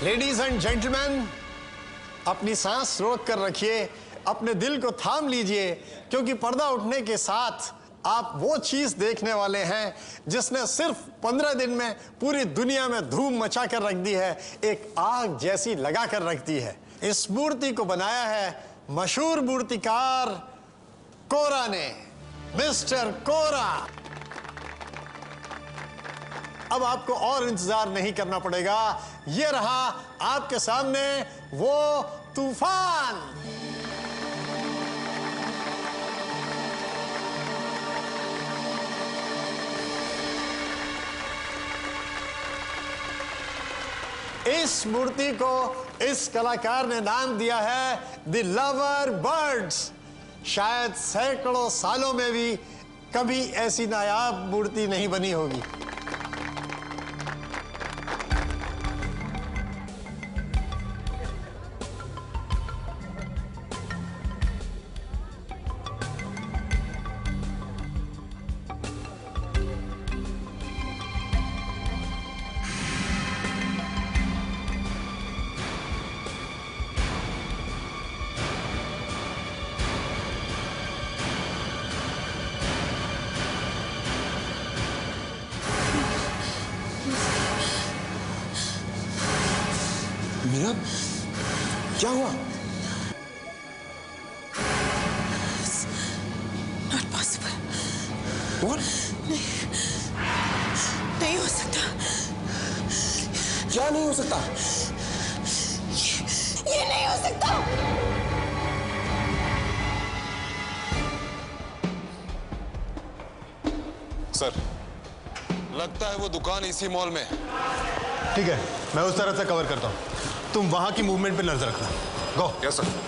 Ladies and gentleman, अपनी सांस रोक कर रखिए, अपने दिल को थाम लीजिए, क्योंकि पर्दा उठने के साथ आप वो चीज देखने वाले हैं जिसने सिर्फ 15 दिन में पूरी दुनिया में धूम मचा कर रख दी है, एक आग जैसी लगा कर रख दी है। इस मूर्ति को बनाया है मशहूर मूर्तिकार कोरा ने, मिस्टर कोरा। अब आपको और इंतजार नहीं करना पड़ेगा, ये रहा आपके सामने वो तूफान। इस मूर्ति को इस कलाकार ने नाम दिया है द लवर बर्ड्स। शायद सैकड़ों सालों में भी कभी ऐसी नायाब मूर्ति नहीं बनी होगी। मीरा, क्या हुआ? Not possible. What? नहीं हो सकता। क्या नहीं हो सकता? ये नहीं हो सकता। सर, लगता है वो दुकान इसी मॉल में। ठीक है, मैं उस तरफ से कवर करता हूं, तुम वहां की मूवमेंट पे नजर रखना। Go. Yes sir.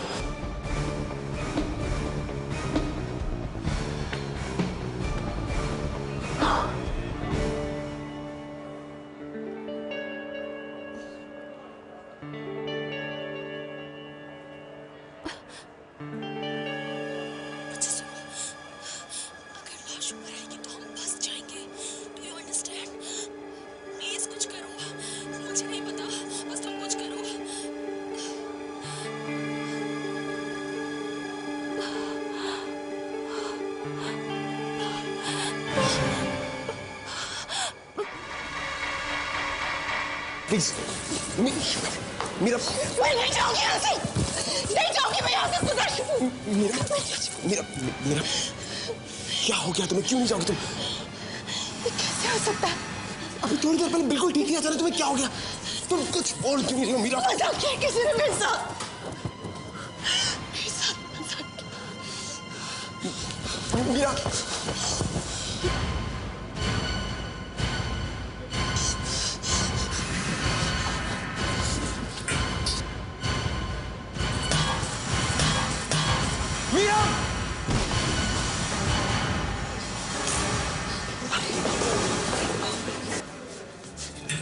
Please Meera, मैं नहीं जाऊंगी यहाँ से, नहीं जाऊंगी मैं यहाँ से। सुदर्शन, मीरा, मीरा, मीरा, क्या हो गया तुम्हें? क्यों नहीं जाओगी तुम? ये कैसे हो सकता है? अभी थोड़ी देर पहले बिल्कुल ठीक नहीं था, तुम्हें क्या हो गया? तुम कुछ बोल क्यों नहीं रही हो मीरा? मजाक किया किसी ने मेरे साथ। मीरा,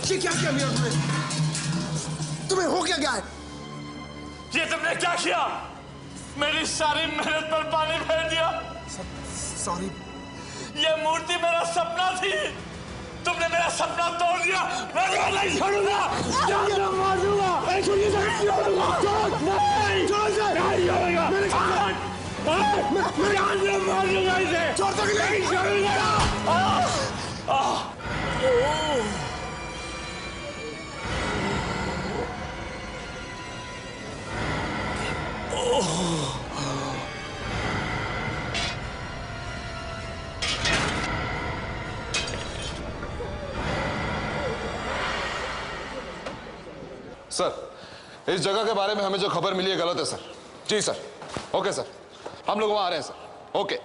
ये क्या किया मीरा तुमने? तुम्हें हो क्या गया है? ये तुमने क्या किया? मेरी सारी मेहनत पर पानी फेर दिया। सॉरी। ये मूर्ति मेरा सपना थी, तुमने मेरा सपना तोड़ दिया। मैं नहीं छोड़ूंगा, मार दूंगा। नहीं छोड़िए सर, नहीं छोड़ूंगा। नहीं छोड़ूंगा, मैंने कहा मैं मार दूंगा इसे। छोड़ दो, नहीं छोड़ूंगा। सर, इस जगह के बारे में हमें जो खबर मिली है गलत है सर। जी सर। ओके सर, हम लोग वहां आ रहे हैं सर। ओके।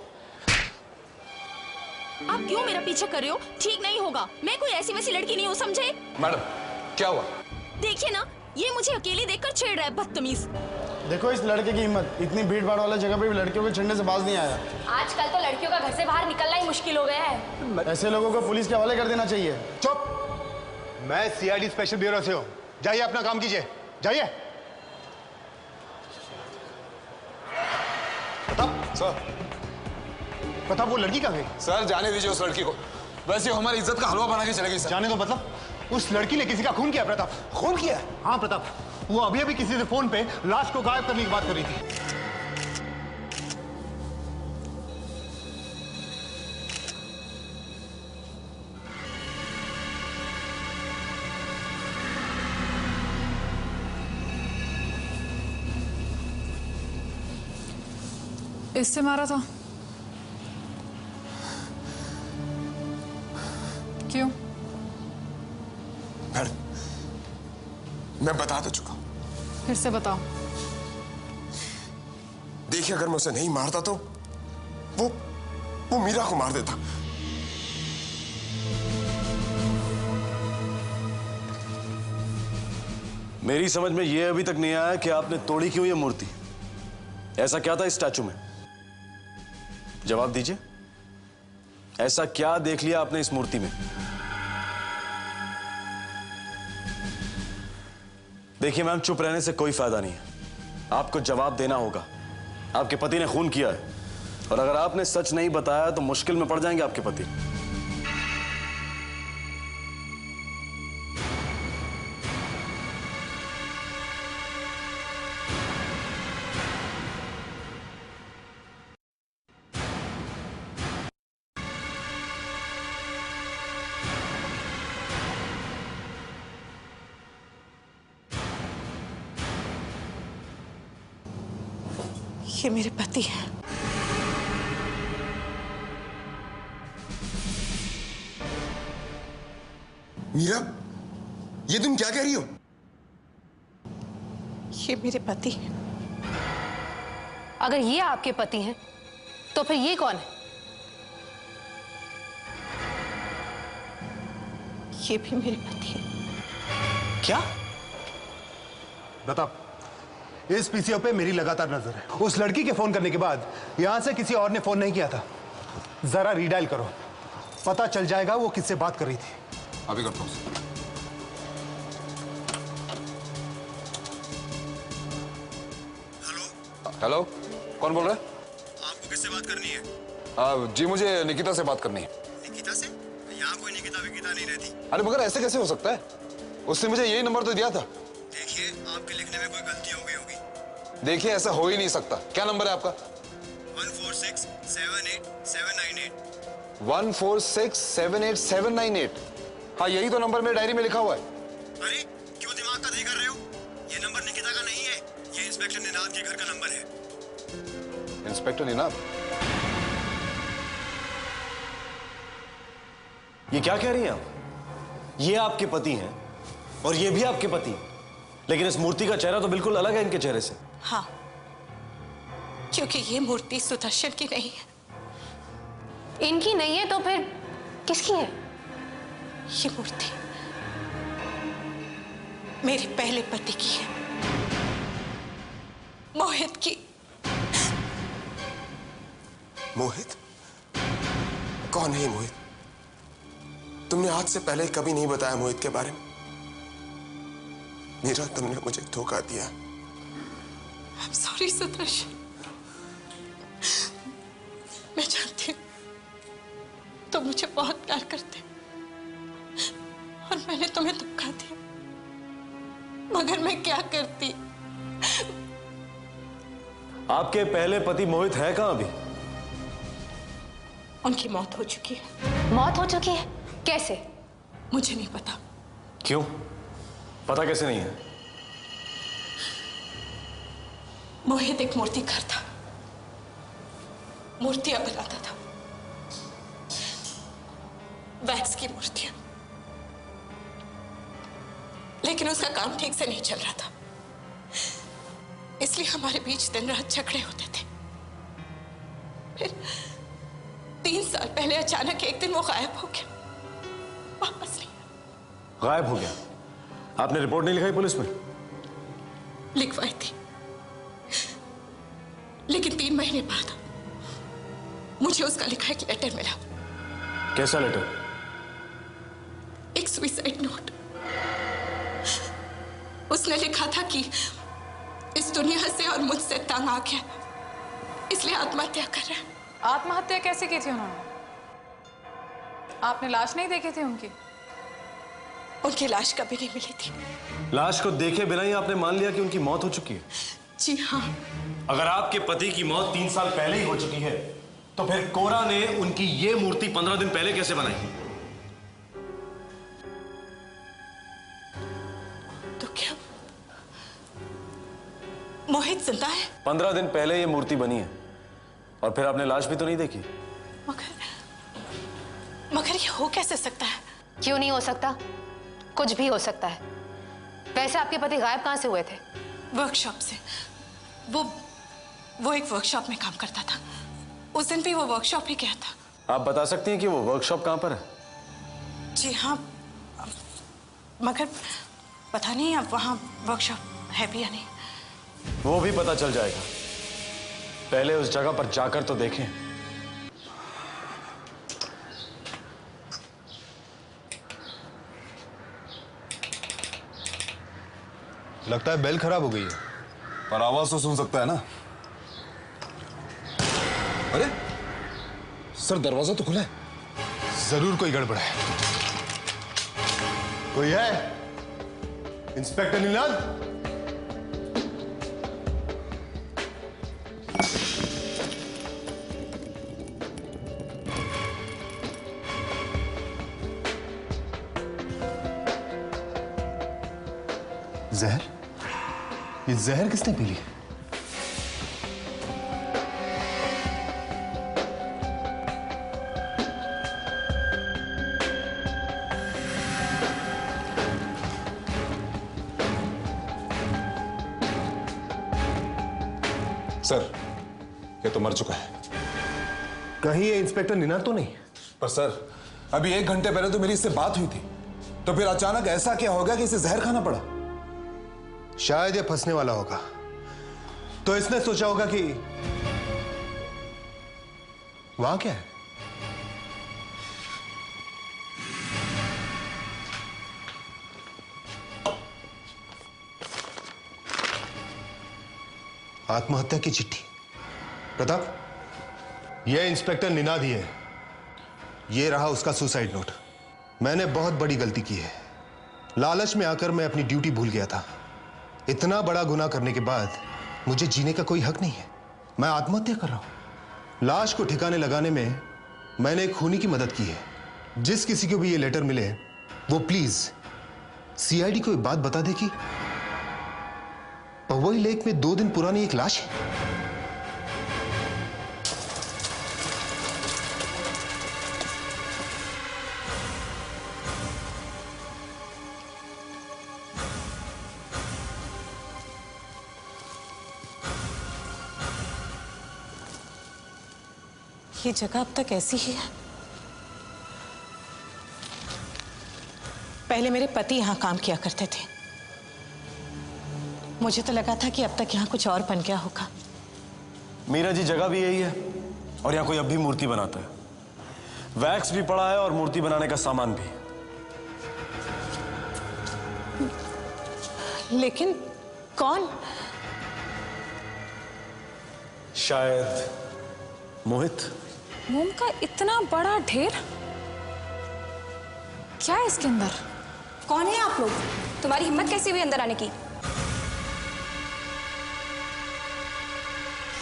आप क्यों मेरा पीछे कर रहे हो? ठीक नहीं होगा, मैं कोई ऐसी वैसी लड़की नहीं हूँ, समझे? मैडम, क्या हुआ? देखिए ना, ये मुझे अकेले देखकर छेड़ रहा है, बदतमीज। देखो इस लड़के की हिम्मत, इतनी भीड़ भाड़ वाले जगह पे भी लड़कियों के छेड़ने से बाज नहीं आया। आजकल तो लड़कियों का घर से बाहर निकलना ही मुश्किल हो गया है। ऐसे लोगों को पुलिस के हवाले कर देना चाहिए। चुप, मैं सीआईडी स्पेशल ब्यूरो से हूं, जाइए अपना काम कीजिए, जाइए। प्रताप सर। प्रताप, वो लड़की कहाँ गई? सर, जाने दीजिए उस लड़की को, वैसे हमारी इज्जत का हलवा बना के चलेगी सर। जाने दो मतलब? उस लड़की ने किसी का खून किया प्रताप। खून किया? हाँ प्रताप, वो अभी अभी किसी से फोन पे लाश को गायब करने की बात कर रही थी। इससे मारा था? क्यों? मैं बता तो चुका। फिर से बताओ। देखिए, अगर मैं उसे नहीं मारता तो वो मीरा को मार देता। मेरी समझ में यह अभी तक नहीं आया कि आपने तोड़ी क्यों ये मूर्ति। ऐसा क्या था इस स्टैचू में? जवाब दीजिए। ऐसा क्या देख लिया आपने इस मूर्ति में? देखिए मैम, चुप रहने से कोई फायदा नहीं है, आपको जवाब देना होगा। आपके पति ने खून किया है और अगर आपने सच नहीं बताया तो मुश्किल में पड़ जाएंगे आपके पति। ये मेरे पति हैं। मीरा, ये तुम क्या कह रही हो? ये मेरे पति हैं। अगर ये आपके पति हैं, तो फिर ये कौन है? ये भी मेरे पति हैं। क्या? प्रताप, इस पीसीओ पे मेरी लगातार नजर है। उस लड़की के फोन करने के बाद यहां से किसी और ने फोन नहीं किया था। जरा रीडायल करो, पता चल जाएगा वो किससे बात कर रही थी। अभी करता हूँ। हेलो, कौन बोल रहा है? आपको किससे बात करनी है? जी मुझे निकिता से बात करनी है। निकिता से? यहाँ कोई निकिता विकिता नहीं रहती। अरे मगर ऐसे कैसे हो सकता है? उसने मुझे यही नंबर तो दिया था। देखिए, आपके लिखने में कोई गलती हो गई होगी। देखिए, ऐसा हो ही नहीं सकता। क्या नंबर है आपका? 14678 14678 हाँ, यही तो नंबर मेरे डायरी में लिखा हुआ है। अरे क्यों दिमाग का दही कर रहे हो? ये नंबर निकिता का नहीं है, ये इंस्पेक्टर निनाद के घर का नंबर है। इंस्पेक्टर निनाद? ये क्या कह रही हैं आप? ये आपके पति हैं और ये भी आपके पति, लेकिन इस मूर्ति का चेहरा तो बिल्कुल अलग है इनके चेहरे से। हाँ, क्योंकि ये मूर्ति सुदर्शन की नहीं है। इनकी नहीं है तो फिर किसकी है? ये मूर्ति मेरे पहले पति की है, मोहित की। मोहित? कौन है ये मोहित? तुमने आज से पहले कभी नहीं बताया मोहित के बारे में। मीरा, तुमने मुझे धोखा दिया। I'm sorry Sudarshan. मैं जानती हूँ तुम मुझे बहुत प्यार करते और मैंने तुम्हें धोखा दिया, मगर मैं क्या करती। आपके पहले पति मोहित है कहां अभी? उनकी मौत हो चुकी है। मौत हो चुकी है? कैसे? मुझे नहीं पता। क्यों? पता कैसे नहीं है? मोहित एक मूर्तिकार था, मूर्तियां बनाता था, वैक्स की मूर्तियां। लेकिन उसका काम ठीक से नहीं चल रहा था, इसलिए हमारे बीच दिन रात झगड़े होते थे। फिर 3 साल पहले अचानक एक दिन वो गायब हो गया, वापस नहीं आया। गायब हो गया? आपने रिपोर्ट नहीं लिखाई पुलिस में? लिखवाई थी, लेकिन 3 महीने बाद मुझे उसका लिखा एक लेटर मिला। कैसा लेटर? एक सुसाइड नोट। उसने लिखा था कि इस दुनिया से और मुझसे तंग आ गया, इसलिए आत्महत्या कर रहा है। आत्महत्या कैसे की थी उन्होंने? आपने लाश नहीं देखी थी उनकी? उनकी लाश कभी नहीं मिली थी। लाश को देखे बिना ही आपने मान लिया कि उनकी मौत हो चुकी है? जी हाँ। अगर आपके पति की मौत 3 साल पहले ही हो चुकी है तो फिर कोरा ने उनकी ये मूर्ति 15 दिन पहले कैसे बनाई? तो क्या मोहित जिंदा है? 15 दिन पहले ये मूर्ति बनी है और फिर आपने लाश भी तो नहीं देखी। मगर ये हो कैसे सकता है? क्यों नहीं हो सकता? कुछ भी हो सकता है। वैसे आपके पति गायब कहां से हुए थे? वर्कशॉप से। वो एक वर्कशॉप में काम करता था। उस दिन भी वो वर्कशॉप ही गया था। आप बता सकती हैं कि वो वर्कशॉप कहां पर है? जी हाँ, मगर पता नहीं अब वहां वर्कशॉप है भी या नहीं। वो भी पता चल जाएगा, पहले उस जगह पर जाकर तो देखें। लगता है बेल खराब हो गई है। पर आवाज तो सुन सकता है ना? अरे सर, दरवाजा तो खुला है। जरूर कोई गड़बड़ है। कोई है? इंस्पेक्टर निनाद? जहर? ये जहर किसने पी ली? सर, ये तो मर चुका है। कहीं ये इंस्पेक्टर निनाद तो नहीं? पर सर, अभी 1 घंटे पहले तो मेरी इससे बात हुई थी, तो फिर अचानक ऐसा क्या हो गया कि इसे जहर खाना पड़ा? शायद ये फंसने वाला होगा, तो इसने सोचा होगा कि वहां क्या है। आत्महत्या की चिट्ठी। प्रताप, यह इंस्पेक्टर निनाद ही है। यह रहा उसका सुसाइड नोट। मैंने बहुत बड़ी गलती की है। लालच में आकर मैं अपनी ड्यूटी भूल गया था। इतना बड़ा गुनाह करने के बाद मुझे जीने का कोई हक नहीं है। मैं आत्महत्या कर रहा हूं। लाश को ठिकाने लगाने में मैंने एक खूनी की मदद की है। जिस किसी को भी ये लेटर मिले वो प्लीज सीआईडी को एक बात बता दे कि पवई लेक में 2 दिन पुरानी एक लाश है। ये जगह अब तक ऐसी ही है। पहले मेरे पति यहां काम किया करते थे। मुझे तो लगा था कि अब तक यहां कुछ और बन गया होगा। मीरा जी, जगह भी यही है और यहाँ कोई अब भी मूर्ति बनाता है। वैक्स भी पड़ा है और मूर्ति बनाने का सामान भी। लेकिन कौन? शायद मोहित। मोम का इतना बड़ा ढेर, क्या है इसके अंदर? कौन है आप लोग? तुम्हारी हिम्मत कैसे हुई अंदर आने की?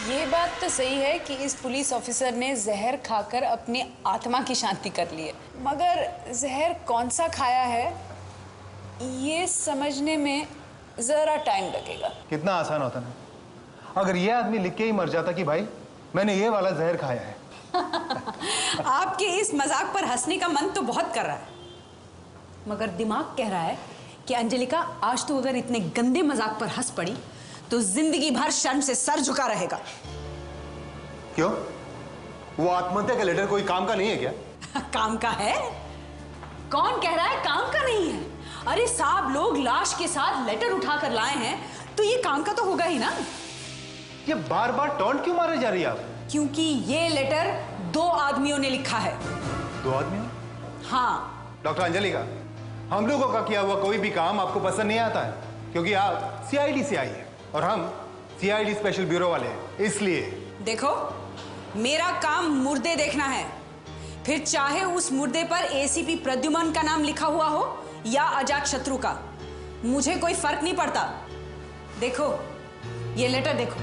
ये बात तो सही है कि इस पुलिस ऑफिसर ने जहर खाकर अपनी आत्मा की शांति कर ली है, मगर जहर कौन सा खाया है ये समझने में जरा टाइम लगेगा। कितना आसान होता ना अगर ये आदमी लिख के ही मर जाता कि भाई मैंने ये वाला जहर खाया है। आपके इस मजाक पर हंसने का मन तो बहुत कर रहा है, मगर दिमाग कह रहा है कि अंजलिका, आज तू अगर इतने गंदे मजाक पर हंस पड़ी तो जिंदगी भर शर्म से सर झुका रहेगा। क्यों? वो आत्महत्या का लेटर कोई काम का नहीं है क्या? काम का है? कौन कह रहा है काम का नहीं है? अरे साहब, लोग लाश के साथ लेटर उठाकर लाए हैं तो ये काम का तो होगा ही ना। ये बार बार टॉन्ट क्यों मारे जा रही है आप? क्योंकि ये लेटर 2 आदमियों ने लिखा है। 2 आदमियों? हाँ। डॉक्टर अंजलिका, हम लोगों का किया हुआ कोई भी काम आपको पसंद नहीं आता है क्योंकि आप सीआईडी से आई है और हम सीआईडी स्पेशल ब्यूरो वाले हैं, इसलिए। देखो, मेरा काम मुर्दे देखना है, फिर चाहे उस मुर्दे पर एसीपी प्रद्युमन का नाम लिखा हुआ हो या अजात शत्रु का, मुझे कोई फर्क नहीं पड़ता। देखो ये लेटर देखो।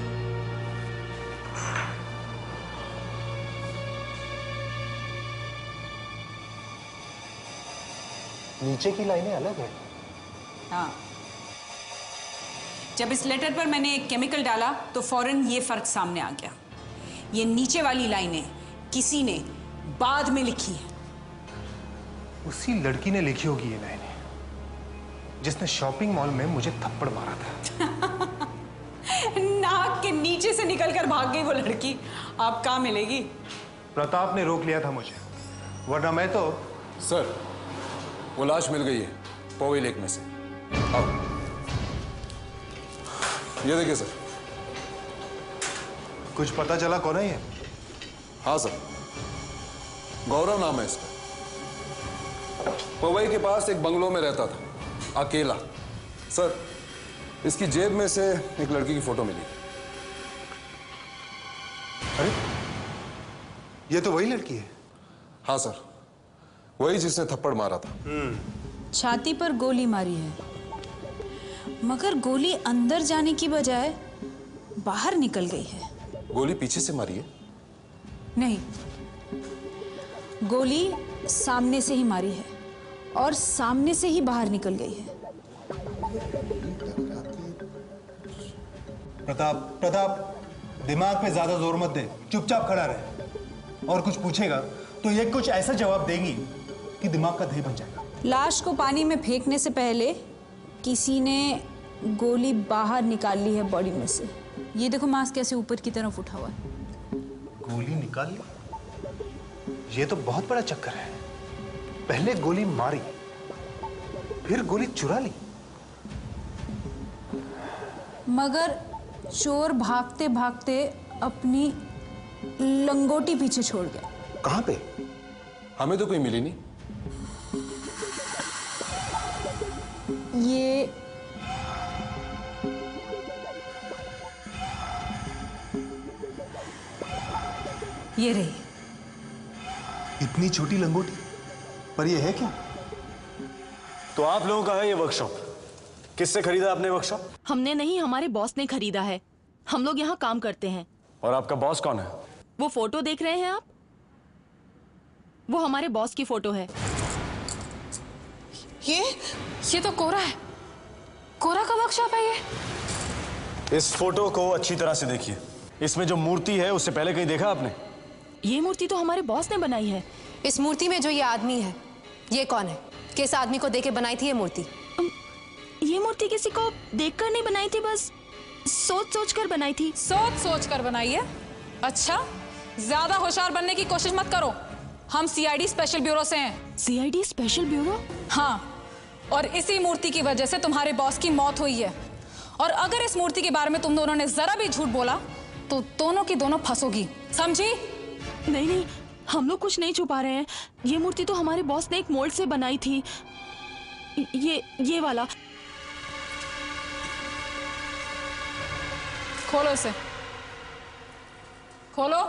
नीचे की लाइनें अलग है। हाँ, जब इस लेटर पर मैंने एक केमिकल डाला तो फौरन ये फर्क सामने आ गया। ये नीचे वाली लाइनें किसी ने बाद में लिखी है। उसी लड़की ने लिखी होगी ये लाइनें जिसने शॉपिंग मॉल में मुझे थप्पड़ मारा था। नाक के नीचे से निकलकर भाग गई वो लड़की, आप कहाँ मिलेगी? प्रताप ने रोक लिया था मुझे, वरना मैं तो। सर, वो लाश मिल गई है पोवी लेक में से। आओ, ये देखिए सर। कुछ पता चला कौन है ये? हाँ सर, गौरव नाम है इसका। पोवई के पास एक बंगलो में रहता था, अकेला। सर, इसकी जेब में से एक लड़की की फोटो मिली। अरे, ये तो वही लड़की है। हाँ सर, वही जिसने थप्पड़ मारा था। छाती पर गोली मारी है, मगर गोली अंदर जाने की बजाय बाहर निकल गई है। गोली पीछे से मारी है? नहीं, गोली सामने से ही मारी है और सामने से ही बाहर निकल गई है। प्रताप, दिमाग पे ज्यादा जोर मत दे, चुपचाप खड़ा रहे। और कुछ पूछेगा तो ये कुछ ऐसा जवाब देगी कि दिमाग का दही बन जाएगा। लाश को पानी में फेंकने से पहले किसी ने गोली बाहर निकाल ली है बॉडी में से। ये देखो मांस कैसे ऊपर की तरफ उठा हुआ है। गोली निकाल ली? ये तो बहुत बड़ा चक्कर है। पहले गोली मारी, फिर गोली चुरा ली। मगर चोर भागते भागते अपनी लंगोटी पीछे छोड़ गया। कहां पे? हमें तो कोई मिली नहीं। ये रही। इतनी छोटी लंगोटी, पर ये है क्या? तो आप लोगों का है ये वर्कशॉप? किससे खरीदा आपने वर्कशॉप? हमने नहीं, हमारे बॉस ने खरीदा है। हम लोग यहाँ काम करते हैं। और आपका बॉस कौन है? वो फोटो देख रहे हैं आप? वो हमारे बॉस की फोटो है। ये तो कोरा है। कोरा का वर्कशॉप है ये। इस फोटो को अच्छी तरह से देखिए। इसमें जो मूर्ति है उससे पहले कहीं देखा आपने? ये मूर्ति तो हमारे बॉस ने बनाई है। इस मूर्ति में जो ये आदमी है, ये कौन है? किस आदमी को देके बनाई थी ये मूर्ति? ये मूर्ति किसी को देखकर नहीं बनाई थी, बस सोच सोच कर बनाई थी। सोच सोच कर बनाई है? अच्छा, ज्यादा होशियार बनने की कोशिश मत करो। हम सीआईडी स्पेशल ब्यूरो से हैं। CID special bureau? हाँ, और इसी मूर्ति की वजह से तुम्हारे बॉस की मौत हुई है। और अगर इस मूर्ति के बारे में तुम दोनों ने जरा भी झूठ बोला तो दोनों की दोनों फंसोगी, समझी? नहीं नहीं, हम लोग कुछ नहीं छुपा रहे हैं। ये मूर्ति तो हमारे बॉस ने एक मोल्ड से बनाई थी। ये वाला। खोलो इसे, खोलो।